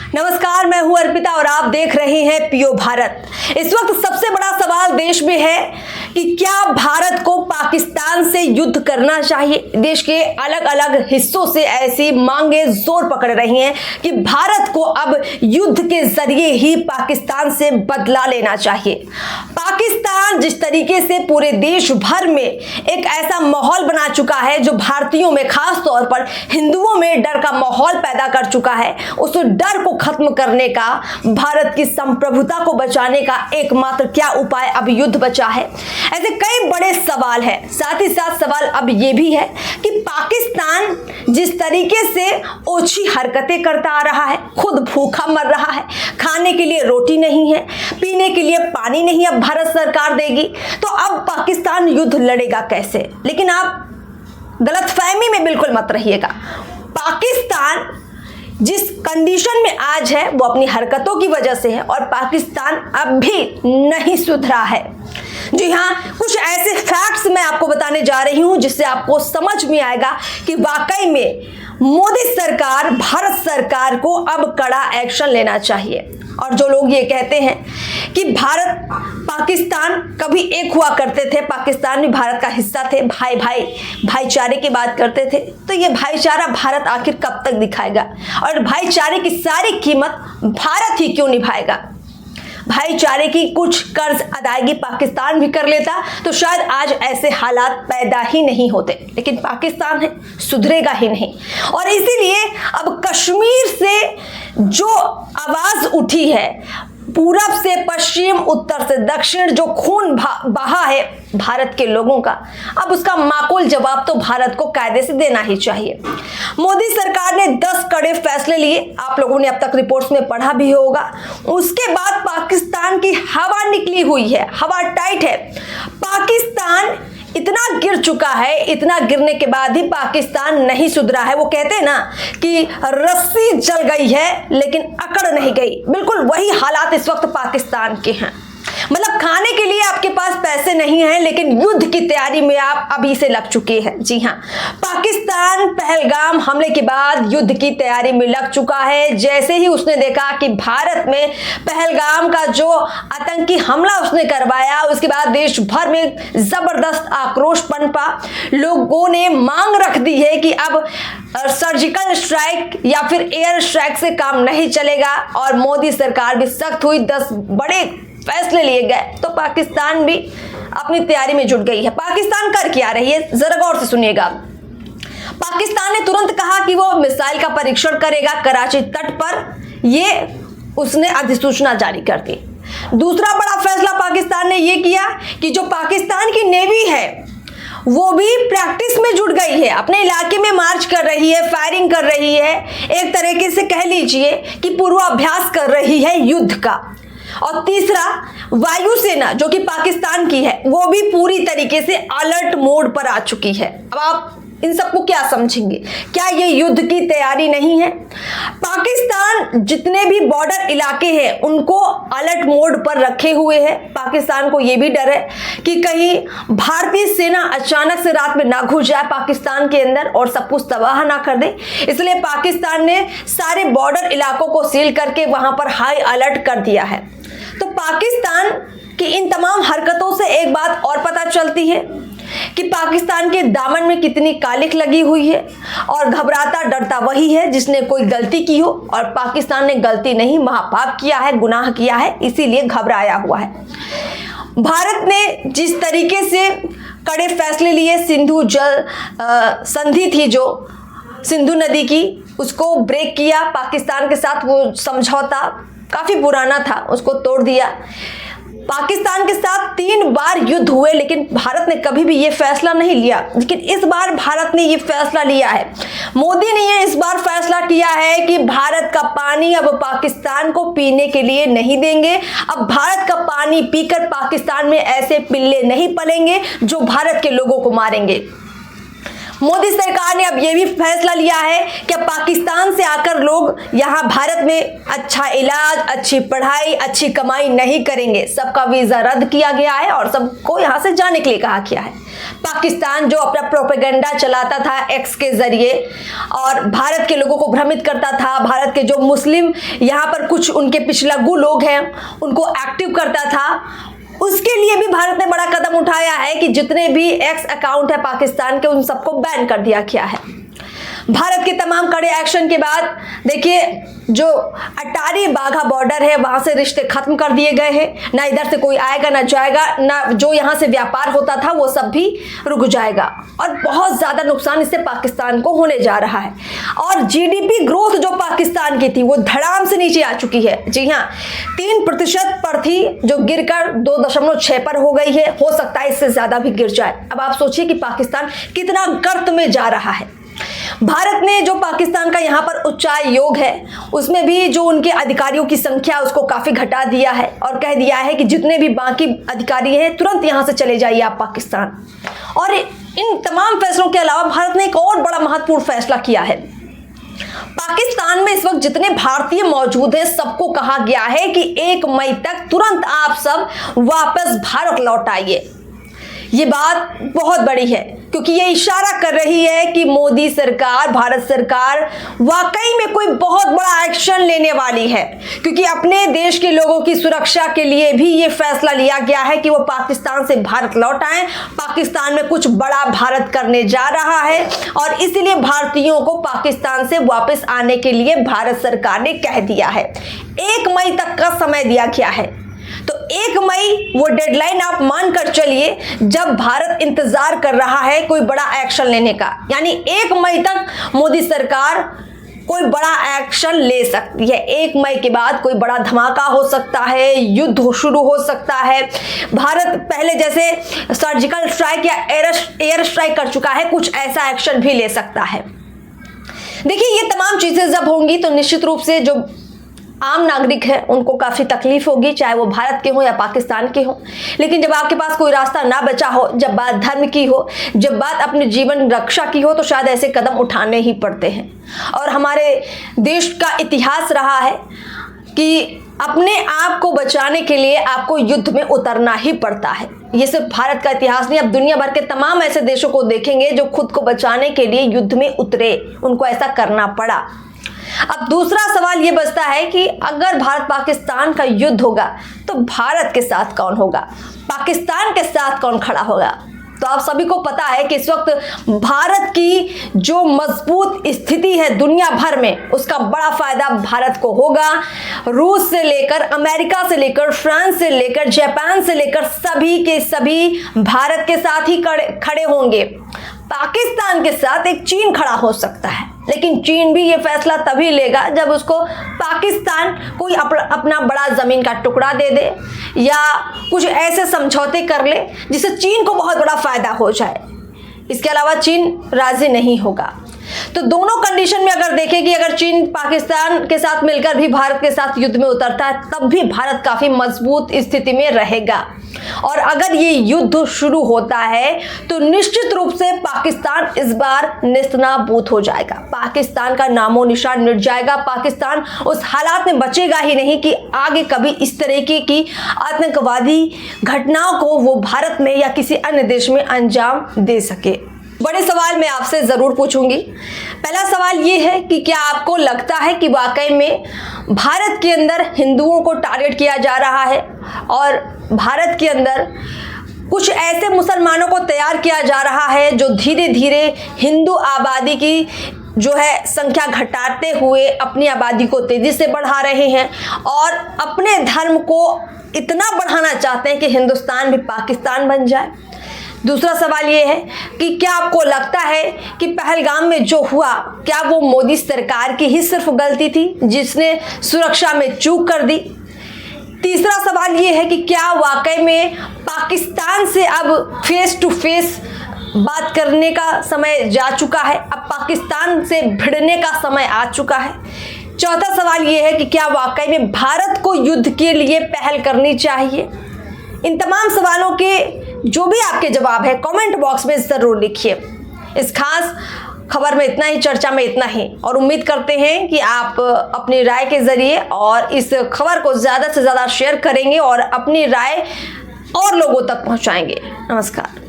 नमस्कार, मैं हूं अर्पिता और आप देख रहे हैं पियो भारत। इस वक्त सबसे बड़ा सवाल देश में है कि क्या भारत को पाकिस्तान से युद्ध करना चाहिए। देश के अलग अलग हिस्सों से ऐसी मांगें जोर पकड़ रही हैं कि भारत को अब युद्ध के जरिए ही पाकिस्तान से बदला लेना चाहिए। पाकिस्तान जिस तरीके से पूरे देश भर में एक ऐसा माहौल बना चुका है जो भारतीयों में, खास तौर पर हिंदुओं में डर का माहौल पैदा कर चुका है, उस डर को खत्म करने का, भारत की संप्रभुता को बचाने का एकमात्र क्या उपाय अब युद्ध बचा है। ऐसे कई बड़े सवाल हैं। साथ ही साथ सवाल अब यह भी है कि पाकिस्तान जिस तरीके से ओछी हरकतें करता आ रहा है, खुद भूखा मर रहा है, खाने के लिए रोटी नहीं है, पीने के लिए पानी नहीं अब भारत सरकार देगी, तो अब पाकिस्तान युद्ध लड़ेगा कैसे। लेकिन आप गलतफहमी में बिल्कुल मत रहिएगा। पाकिस्तान जिस कंडीशन में आज है वो अपनी हरकतों की वजह से है और पाकिस्तान अब भी नहीं सुधरा है। जी हाँ, कुछ ऐसे फैक्ट्स मैं आपको बताने जा रही हूं जिससे आपको समझ में आएगा कि वाकई में मोदी सरकार, भारत सरकार को अब कड़ा एक्शन लेना चाहिए। और जो लोग ये कहते हैं कि भारत पाकिस्तान कभी एक हुआ करते थे, पाकिस्तान भी भारत का हिस्सा थे, भाईचारे की बात करते थे, तो ये भाईचारा भारत आखिर कब तक दिखाएगा और भाईचारे की सारी कीमत भारत ही क्यों निभाएगा। भाईचारे की कुछ कर्ज अदायगी पाकिस्तान भी कर लेता तो शायद आज ऐसे हालात पैदा ही नहीं होते, लेकिन पाकिस्तान है, सुधरेगा ही नहीं। और इसीलिए अब कश्मीर से जो आवाज उठी है, पूरब से पश्चिम, उत्तर से दक्षिण, जो खून बहा है भारत के लोगों का, अब उसका माकूल जवाब तो भारत को कायदे से देना ही चाहिए। मोदी सरकार ने 10 कड़े फैसले लिए, आप लोगों ने अब तक रिपोर्ट्स में पढ़ा भी होगा। उसके बाद पाकिस्तान की हवा निकली हुई है, हवा टाइट है। पाकिस्तान इतना गिर चुका है, इतना गिरने के बाद ही पाकिस्तान नहीं सुधरा है। वो कहते हैं ना कि रस्सी जल गई है लेकिन अकड़ नहीं गई। बिल्कुल वही हालात इस वक्त पाकिस्तान के हैं। मतलब खाने के लिए आपके पास पैसे नहीं हैं, लेकिन युद्ध की तैयारी में आप अभी से लग चुके हैं। जी हाँ, पाकिस्तान पहलगाम हमले के बाद युद्ध की तैयारी में लग चुका है। जैसे ही उसने देखा कि भारत में पहलगाम का जो आतंकी हमला उसने करवाया, उसके बाद देश भर में जबरदस्त आक्रोश पनपा। लोगों ने मांग रख दी है कि अब सर्जिकल स्ट्राइक या फिर एयर स्ट्राइक से काम नहीं चलेगा और मोदी सरकार भी सख्त हुई, 10 बड़े फैसले लिए गए। तो पाकिस्तान भी अपनी तैयारी में जुट गई है। पाकिस्तान कर क्या रही है, जरा गौर से सुनिएगा। पाकिस्तान ने तुरंत कहा कि वो मिसाइल का परीक्षण करेगा कराची तट पर, ये उसने अधिसूचना जारी कर दी। दूसरा बड़ा फैसला पाकिस्तान ने ये किया कि जो पाकिस्तान की नेवी है वो भी प्रैक्टिस में जुट गई है, अपने इलाके में मार्च कर रही है, फायरिंग कर रही है, एक तरीके से कह लीजिए कि पूर्वाभ्यास कर रही है युद्ध का। और तीसरा, वायुसेना जो कि पाकिस्तान की है वो भी पूरी तरीके से अलर्ट मोड पर आ चुकी है। अब आप इन सबको क्या समझेंगे, क्या ये युद्ध की तैयारी नहीं है? पाकिस्तान जितने भी बॉर्डर इलाके हैं उनको अलर्ट मोड पर रखे हुए है। पाकिस्तान को ये भी डर है कि कहीं भारतीय सेना अचानक से रात में ना घुस जाए पाकिस्तान के अंदर और सब कुछ तबाह ना कर दे। इसलिए पाकिस्तान ने सारे बॉर्डर इलाकों को सील करके वहां पर हाई अलर्ट कर दिया है। तो पाकिस्तान की इन तमाम हरकतों से एक बात और पता चलती है कि पाकिस्तान के दामन में कितनी कालिख लगी हुई है और घबराता डरता वही है जिसने कोई गलती की हो, और पाकिस्तान ने गलती नहीं, महापाप किया है, गुनाह किया है, इसीलिए घबराया हुआ है। भारत ने जिस तरीके से कड़े फैसले लिए, सिंधु जल संधि थी जो सिंधु नदी की, उसको ब्रेक किया पाकिस्तान के साथ। वो समझौता काफी पुराना था, उसको तोड़ दिया। पाकिस्तान के साथ 3 बार युद्ध हुए लेकिन भारत ने कभी भी ये फैसला नहीं लिया, लेकिन इस बार भारत ने ये फैसला लिया है। मोदी ने ये इस बार फैसला किया है कि भारत का पानी अब पाकिस्तान को पीने के लिए नहीं देंगे। अब भारत का पानी पीकर पाकिस्तान में ऐसे पिल्ले नहीं पलेंगे जो भारत के लोगों को मारेंगे। मोदी सरकार ने अब यह भी फैसला लिया है कि पाकिस्तान से आकर लोग यहाँ भारत में अच्छा इलाज, अच्छी पढ़ाई, अच्छी कमाई नहीं करेंगे। सबका वीजा रद्द किया गया है और सबको यहाँ से जाने के लिए कहा गया है। पाकिस्तान जो अपना प्रोपेगेंडा चलाता था एक्स के जरिए और भारत के लोगों को भ्रमित करता था, भारत के जो मुस्लिम यहाँ पर कुछ उनके पिछलग्गू लोग हैं उनको एक्टिव करता था, उसके लिए भी भारत ने बड़ा कदम उठाया है कि जितने भी एक्स अकाउंट है पाकिस्तान के उन सबको बैन कर दिया गया है। भारत के तमाम कड़े एक्शन के बाद देखिए जो अटारी बाघा बॉर्डर है वहां से रिश्ते खत्म कर दिए गए हैं। ना इधर से कोई आएगा ना जाएगा, ना जो यहां से व्यापार होता था वो सब भी रुक जाएगा और बहुत ज्यादा नुकसान इससे पाकिस्तान को होने जा रहा है। और जीडीपी ग्रोथ जो पाकिस्तान की थी वो धड़ाम से नीचे आ चुकी है। जी हाँ, 3% पर थी जो गिरकर 2.6 पर हो गई है। हो सकता है इससे ज्यादा भी गिर जाए। अब आप सोचिए कि पाकिस्तान कितना गर्त में जा रहा है। भारत ने जो पाकिस्तान का यहाँ पर उच्चायोग है उसमें भी जो उनके अधिकारियों की संख्या उसको काफी घटा दिया है और कह दिया है कि जितने भी बाकी अधिकारी हैं तुरंत यहाँ से चले जाइए आप पाकिस्तान। और इन तमाम फैसलों के अलावा भारत ने एक और बड़ा महत्वपूर्ण फैसला किया है। पाकिस्तान में इस वक्त जितने भारतीय मौजूद हैं सबको कहा गया है कि 1 मई तक तुरंत आप सब वापस भारत लौट आइए। ये बात बहुत बड़ी है क्योंकि ये इशारा कर रही है कि मोदी सरकार, भारत सरकार वाकई में कोई बहुत बड़ा एक्शन लेने वाली है, क्योंकि अपने देश के लोगों की सुरक्षा के लिए भी ये फैसला लिया गया है कि वो पाकिस्तान से भारत लौट आए। पाकिस्तान में कुछ बड़ा भारत करने जा रहा है और इसलिए भारतीयों को पाकिस्तान से वापस आने के लिए भारत सरकार ने कह दिया है। 1 मई तक का समय दिया गया है। तो 1 मई वो डेडलाइन आप मानकर चलिए जब भारत इंतजार कर रहा है कोई बड़ा एक्शन लेने का। यानी 1 मई तक मोदी सरकार कोई बड़ा एक्शन ले सकती है। 1 मई के बाद कोई बड़ा धमाका हो सकता है, युद्ध शुरू हो सकता है। भारत पहले जैसे सर्जिकल स्ट्राइक या एयर स्ट्राइक कर चुका है, कुछ ऐसा एक्शन भी ले सकता है। देखिए ये तमाम चीजें जब होंगी तो निश्चित रूप से जो आम नागरिक है उनको काफ़ी तकलीफ होगी, चाहे वो भारत के हो या पाकिस्तान के हो। लेकिन जब आपके पास कोई रास्ता ना बचा हो, जब बात धर्म की हो, जब बात अपने जीवन रक्षा की हो, तो शायद ऐसे कदम उठाने ही पड़ते हैं। और हमारे देश का इतिहास रहा है कि अपने आप को बचाने के लिए आपको युद्ध में उतरना ही पड़ता है। ये सिर्फ भारत का इतिहास नहीं, अब दुनिया भर के तमाम ऐसे देशों को देखेंगे जो खुद को बचाने के लिए युद्ध में उतरे, उनको ऐसा करना पड़ा। अब दूसरा सवाल ये बचता है कि अगर भारत पाकिस्तान का युद्ध होगा तो भारत के साथ कौन होगा, पाकिस्तान के साथ कौन खड़ा होगा। तो आप सभी को पता है कि इस वक्त भारत की जो मजबूत स्थिति है दुनिया भर में, उसका बड़ा फायदा भारत को होगा। रूस से लेकर, अमेरिका से लेकर, फ्रांस से लेकर, जापान से लेकर सभी के सभी भारत के साथ ही खड़े होंगे। पाकिस्तान के साथ एक चीन खड़ा हो सकता है, लेकिन चीन भी ये फैसला तभी लेगा जब उसको पाकिस्तान कोई अपना बड़ा जमीन का टुकड़ा दे दे या कुछ ऐसे समझौते कर ले जिससे चीन को बहुत बड़ा फायदा हो जाए। इसके अलावा चीन राजी नहीं होगा। तो दोनों कंडीशन में अगर देखें कि अगर चीन पाकिस्तान के साथ मिलकर भी भारत के साथ युद्ध में उतरता है तब भी भारत काफी मजबूत स्थिति में रहेगा। और अगर ये युद्ध शुरू होता है तो निश्चित रूप से पाकिस्तान इस बार नेस्तनाबूद हो जाएगा, पाकिस्तान का नामो निशान मिट जाएगा। पाकिस्तान उस हालात में बचेगा ही नहीं कि आगे कभी इस तरीके की आतंकवादी घटनाओं को वो भारत में या किसी अन्य देश में अंजाम दे सके। बड़े सवाल मैं आपसे ज़रूर पूछूंगी। पहला सवाल ये है कि क्या आपको लगता है कि वाकई में भारत के अंदर हिंदुओं को टारगेट किया जा रहा है और भारत के अंदर कुछ ऐसे मुसलमानों को तैयार किया जा रहा है जो धीरे धीरे हिंदू आबादी की जो है संख्या घटाते हुए अपनी आबादी को तेजी से बढ़ा रहे हैं और अपने धर्म को इतना बढ़ाना चाहते हैं कि हिंदुस्तान भी पाकिस्तान बन जाए। दूसरा सवाल ये है कि क्या आपको लगता है कि पहलगाम में जो हुआ क्या वो मोदी सरकार की ही सिर्फ गलती थी जिसने सुरक्षा में चूक कर दी। तीसरा सवाल ये है कि क्या वाकई में पाकिस्तान से अब फेस टू फेस बात करने का समय जा चुका है, अब पाकिस्तान से भिड़ने का समय आ चुका है। चौथा सवाल ये है कि क्या वाकई में भारत को युद्ध के लिए पहल करनी चाहिए। इन तमाम सवालों के जो भी आपके जवाब है कमेंट बॉक्स में ज़रूर लिखिए। इस खास खबर में इतना ही, चर्चा में इतना ही, और उम्मीद करते हैं कि आप अपनी राय के जरिए और इस खबर को ज़्यादा से ज़्यादा शेयर करेंगे और अपनी राय और लोगों तक पहुंचाएंगे। नमस्कार।